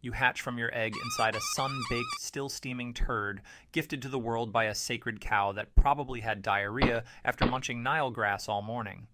You hatch from your egg inside a sun-baked, still steaming turd gifted to the world by a sacred cow that probably had diarrhea after munching Nile grass all morning.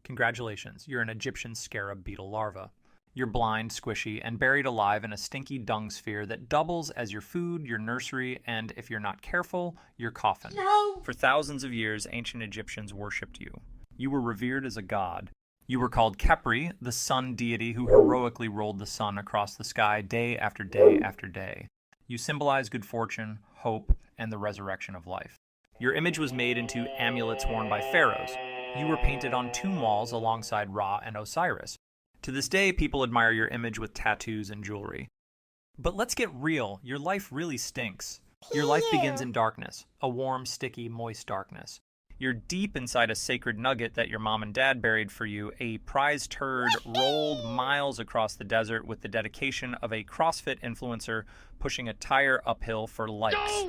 Congratulations, you're an Egyptian Scarab Beetle larva. You're blind, squishy, and buried alive in a stinky dung sphere that doubles as your food, your nursery, and, if you're not careful, your coffin. No! For thousands of years, ancient Egyptians worshipped you. You were revered as a god. You were called Khepri, the sun deity who heroically rolled the sun across the sky day after day after day. You symbolize good fortune, hope, and the resurrection of life. Your image was made into amulets worn by pharaohs. You were painted on tomb walls alongside Ra and Osiris. To this day, people admire your image with tattoos and jewelry. But let's get real, your life really stinks. Your life begins in darkness, a warm, sticky, moist darkness. You're deep inside a sacred nugget that your mom and dad buried for you, a prize turd rolled miles across the desert with the dedication of a CrossFit influencer pushing a tire uphill for likes.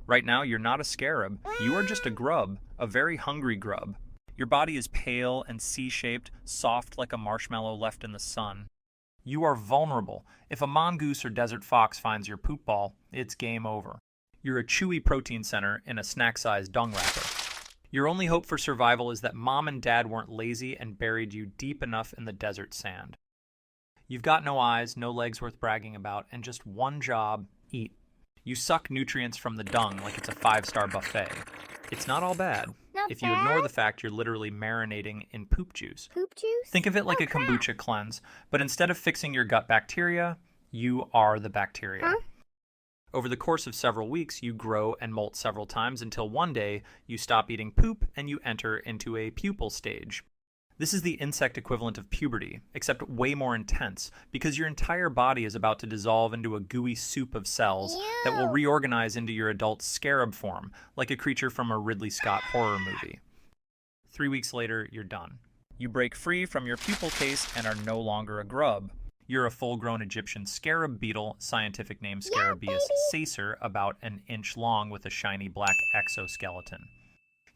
Right now, you're not a scarab. You are just a grub, a very hungry grub. Your body is pale and C-shaped, soft like a marshmallow left in the sun. You are vulnerable. If a mongoose or desert fox finds your poop ball, it's game over. You're a chewy protein center in a snack-sized dung wrapper. Your only hope for survival is that mom and dad weren't lazy and buried you deep enough in the desert sand. You've got no eyes, no legs worth bragging about, and just one job: eat. You suck nutrients from the dung like it's a 5-star buffet. It's not all bad. If you ignore the fact you're literally marinating in poop juice. Poop juice? Think of it like a kombucha cleanse, but instead of fixing your gut bacteria, you are the bacteria. Huh? Over the course of several weeks, you grow and molt several times until one day you stop eating poop and you enter into a pupal stage. This is the insect equivalent of puberty, except way more intense, because your entire body is about to dissolve into a gooey soup of cells that will reorganize into your adult scarab form, like a creature from a Ridley Scott horror movie. 3 weeks later, you're done. You break free from your pupal case and are no longer a grub. You're a full-grown Egyptian scarab beetle, scientific name Scarabeus sacer, about an inch long with a shiny black exoskeleton.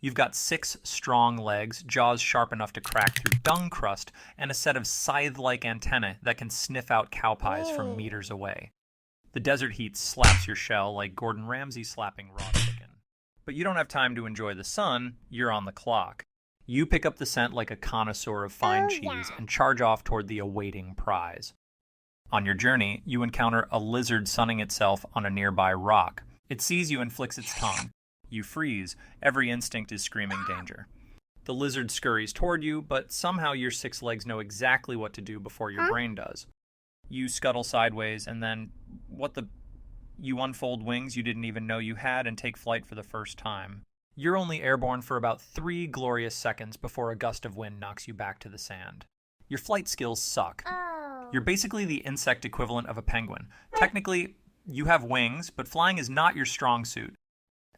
You've got 6 strong legs, jaws sharp enough to crack through dung crust, and a set of scythe-like antennae that can sniff out cow pies from meters away. The desert heat slaps your shell like Gordon Ramsay slapping raw chicken. But you don't have time to enjoy the sun, you're on the clock. You pick up the scent like a connoisseur of fine cheese and charge off toward the awaiting prize. On your journey, you encounter a lizard sunning itself on a nearby rock. It sees you and flicks its tongue. You freeze. Every instinct is screaming danger. The lizard scurries toward you, but somehow your 6 legs know exactly what to do before your brain does. You scuttle sideways, and then, you unfold wings you didn't even know you had and take flight for the first time. You're only airborne for about 3 glorious seconds before a gust of wind knocks you back to the sand. Your flight skills suck. You're basically the insect equivalent of a penguin. Technically, you have wings, but flying is not your strong suit.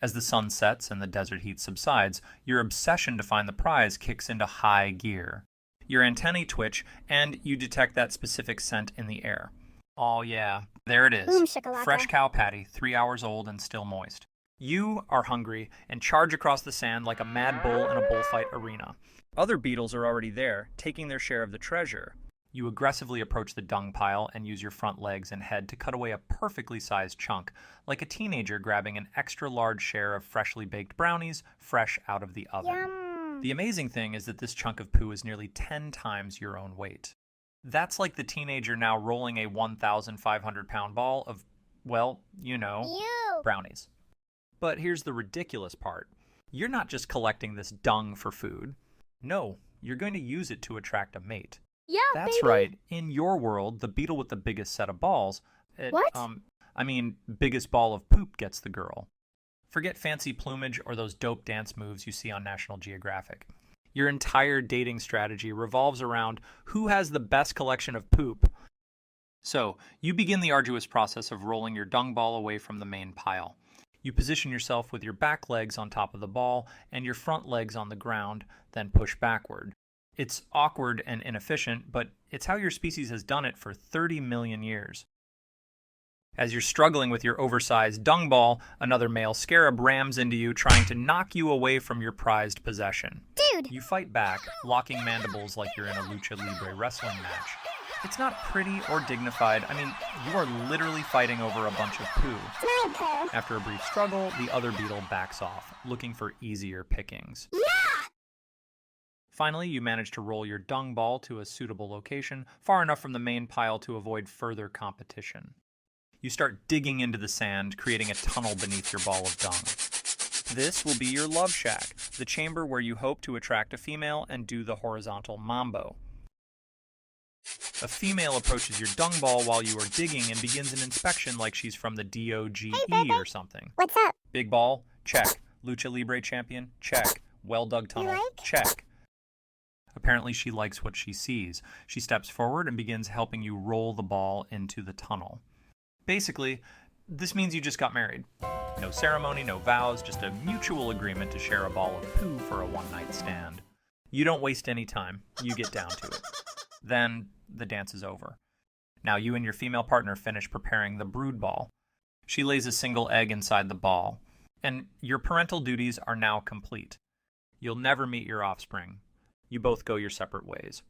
As the sun sets and the desert heat subsides, your obsession to find the prize kicks into high gear. Your antennae twitch, and you detect that specific scent in the air. Oh yeah, there it is. Boom, shakalaka. Fresh cow patty, 3 hours old and still moist. You are hungry and charge across the sand like a mad bull in a bullfight arena. Other beetles are already there, taking their share of the treasure. You aggressively approach the dung pile and use your front legs and head to cut away a perfectly sized chunk, like a teenager grabbing an extra large share of freshly baked brownies fresh out of the oven. Yum. The amazing thing is that this chunk of poo is nearly 10 times your own weight. That's like the teenager now rolling a 1,500-pound ball of, well, brownies. But here's the ridiculous part. You're not just collecting this dung for food. No, you're going to use it to attract a mate. Yeah, That's baby. right. In your world, the beetle with the biggest set of balls, biggest ball of poop gets the girl. Forget fancy plumage or those dope dance moves you see on National Geographic. Your entire dating strategy revolves around who has the best collection of poop. So, you begin the arduous process of rolling your dung ball away from the main pile. You position yourself with your back legs on top of the ball and your front legs on the ground, then push backward. It's awkward and inefficient, but it's how your species has done it for 30 million years. As you're struggling with your oversized dung ball, another male scarab rams into you, trying to knock you away from your prized possession. Dude! You fight back, locking mandibles like you're in a lucha libre wrestling match. It's not pretty or dignified. I mean, you are literally fighting over a bunch of poo. My poo. After a brief struggle, the other beetle backs off, looking for easier pickings. Yeah! Finally, you manage to roll your dung ball to a suitable location, far enough from the main pile to avoid further competition. You start digging into the sand, creating a tunnel beneath your ball of dung. This will be your love shack, the chamber where you hope to attract a female and do the horizontal mambo. A female approaches your dung ball while you are digging and begins an inspection like she's from the DOGE or something. What's up? Big ball? Check. Lucha Libre champion? Check. Well-dug tunnel? like? Check. Apparently she likes what she sees. She steps forward and begins helping you roll the ball into the tunnel. Basically, this means you just got married. No ceremony, no vows, just a mutual agreement to share a ball of poo for a one-night stand. You don't waste any time. You get down to it. Then the dance is over. Now you and your female partner finish preparing the brood ball. She lays a single egg inside the ball, and your parental duties are now complete. You'll never meet your offspring. You both go your separate ways.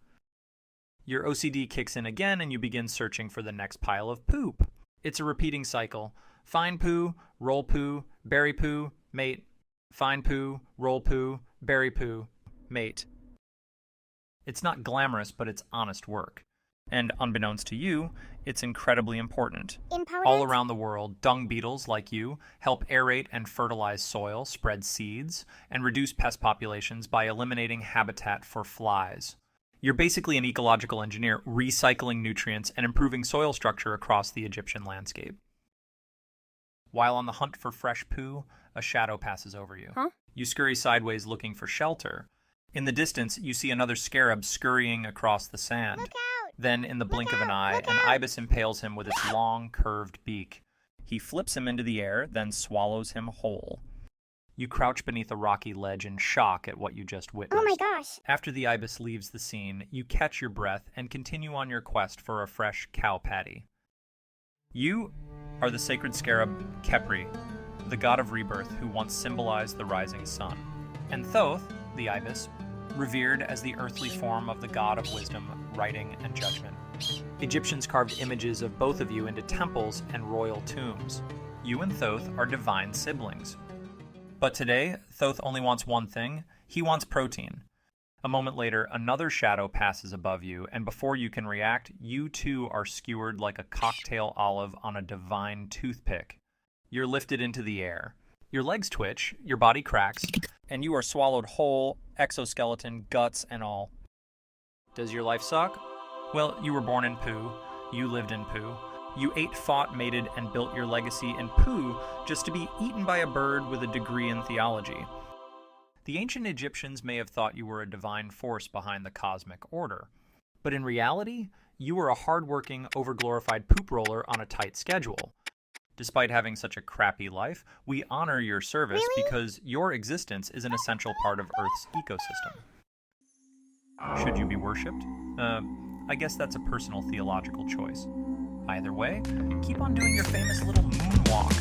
Your OCD kicks in again and you begin searching for the next pile of poop. It's a repeating cycle. Find poo, roll poo, bury poo, mate. Find poo, roll poo, bury poo, mate. It's not glamorous, but it's honest work. And unbeknownst to you, it's incredibly important. All around the world, dung beetles like you help aerate and fertilize soil, spread seeds, and reduce pest populations by eliminating habitat for flies. You're basically an ecological engineer, recycling nutrients and improving soil structure across the Egyptian landscape. While on the hunt for fresh poo, a shadow passes over you. Huh? You scurry sideways looking for shelter. In the distance, you see another scarab scurrying across the sand. Look out! Then, in the blink of an eye, an ibis impales him with its long, curved beak. He flips him into the air, then swallows him whole. You crouch beneath a rocky ledge in shock at what you just witnessed. Oh my gosh! After the ibis leaves the scene, you catch your breath and continue on your quest for a fresh cow patty. You are the sacred scarab Khepri, the god of rebirth who once symbolized the rising sun. And Thoth, the ibis, revered as the earthly form of the god of wisdom, writing, and judgment. Egyptians carved images of both of you into temples and royal tombs. You and Thoth are divine siblings. But today, Thoth only wants one thing. He wants protein. A moment later, another shadow passes above you, and before you can react, you too are skewered like a cocktail olive on a divine toothpick. You're lifted into the air. Your legs twitch, your body cracks, and you are swallowed whole, exoskeleton, guts, and all. Does your life suck? Well, you were born in poo. You lived in poo. You ate, fought, mated, and built your legacy in poo just to be eaten by a bird with a degree in theology. The ancient Egyptians may have thought you were a divine force behind the cosmic order. But in reality, you were a hard-working, over-glorified poop roller on a tight schedule. Despite having such a crappy life, we honor your service because your existence is an essential part of Earth's ecosystem. Should you be worshipped? I guess that's a personal theological choice. Either way, keep on doing your famous little moonwalk